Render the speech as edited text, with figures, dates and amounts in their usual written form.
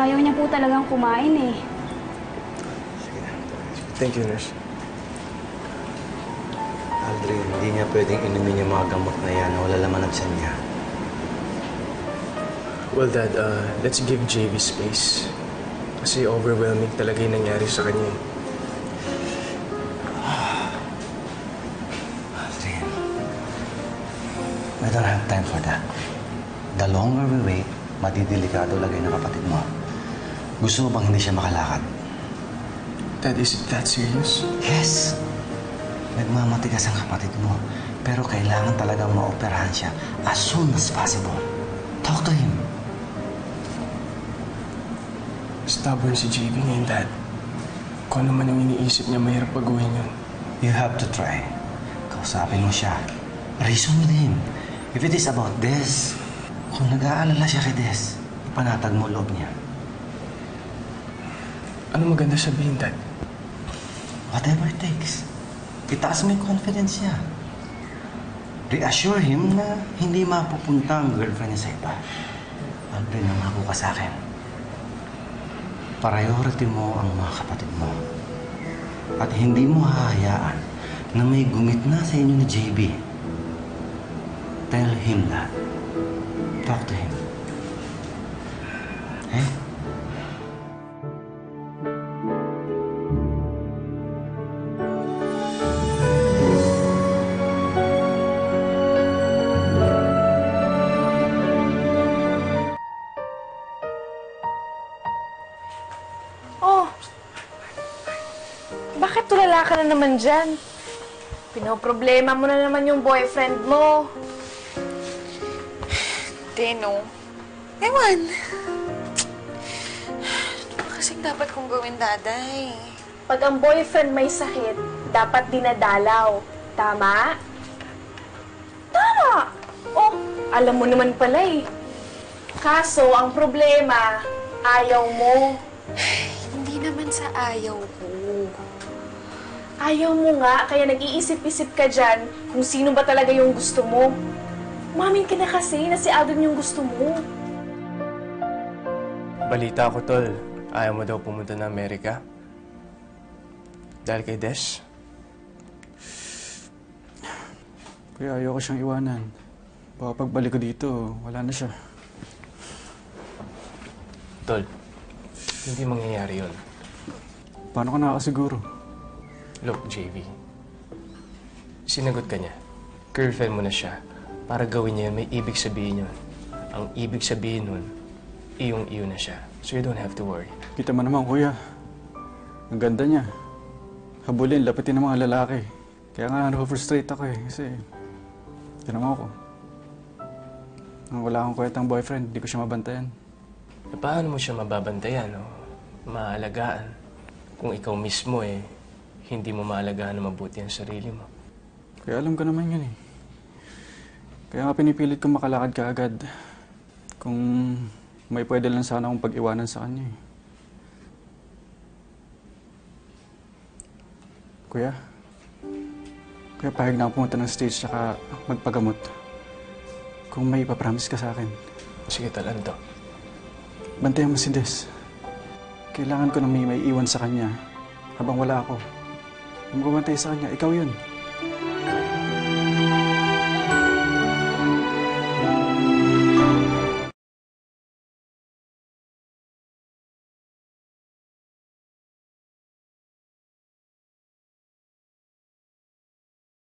Ayaw niya po talagang kumain eh. Sige na. Thank you, nurse. Aldrin, hindi niya pwedeng inumin yung mga gamot na yan na wala laman ang tiyan niya. Well, Dad, let's give JV space. Kasi overwhelming talaga yung nangyari sa kanya. Aldrin, we don't have time for that. The longer we wait, madidelikado lagay ng kapatid mo. Gusto mo bang hindi siya makalakad? Dad, is it that serious? Yes. Nagmamatigas ang kapatid mo. Pero kailangan talagang maoperahan siya as soon as possible. Talk to him. Stubborn si JV ngayon, Dad. Kung ano man ang iniisip niya, mahirap baguhin yun. You have to try. Kausapin mo siya. Reason with him. If it is about this, kung nag-aalala siya kay Des, ipanatag mo loob niya. Ano maganda sabihin, Dad? Whatever it takes. Itaas mo yung confidence niya. Reassure him na hindi mapupunta ang girlfriend niya sa iba. Aldrin, nangako ka sa akin. Priority mo ang mga kapatid mo. At hindi mo hahayaan na may gumit na sa inyo ni JB. Tell him that. Talk to him. Eh? Oh, bakit tulala ka na naman dyan? Pinoproblema mo na naman yung boyfriend mo. Tino. Ewan. Ano ba kasing dapat kong gawin, Daday? Pag ang boyfriend may sakit, dapat dinadalaw. Tama? Tama! Oh, alam mo naman pala eh. Kaso, ang problema, ayaw mo. Hindi naman sa ayaw ko. Ayaw mo nga, kaya nag-iisip-isip ka dyan kung sino ba talaga yung gusto mo. Umamin ka na kasi na si Aldrin yung gusto mo. Balita ko, Tol. Ayaw mo daw pumunta na Amerika? Dahil kay Des? Kaya ayoko siyang iwanan. Baka pagbalik ko dito, wala na siya. Tol, hindi mangyayari yun. Paano ka nakakasiguro? Look, JV. Sinagot ka niya. Girlfriend mo na siya. Para gawin niya yun, may ibig sabihin yun. Ang ibig sabihin nun, iyong-iyo na siya. So you don't have to worry. Kita mo naman, kuya. Ang ganda niya. Habulin, lapitin ng mga lalaki. Kaya nga, na-frustrate ako eh. Kasi, tinama ako. Nang wala akong kwentang boyfriend, di ko siya mabantayan. Paano mo siya mababantayan o maalagaan kung ikaw mismo eh hindi mo maalagaan na mabuti ang sarili mo? Kaya alam ko naman yun eh. Kaya nga pinipilit kong makalakad ka agad. Kung may pwede lang sana akong pag-iwanan sa kanya eh. Kuya? Kuya, pahig na ako pumunta ng stage tsaka magpagamot. Kung may ipapromise ka sa akin. Sige, talan to. Bantayan mo si Des. Kailangan ko na may iwan sa kanya habang wala ako. Kung magbabantay sa kanya, ikaw yun.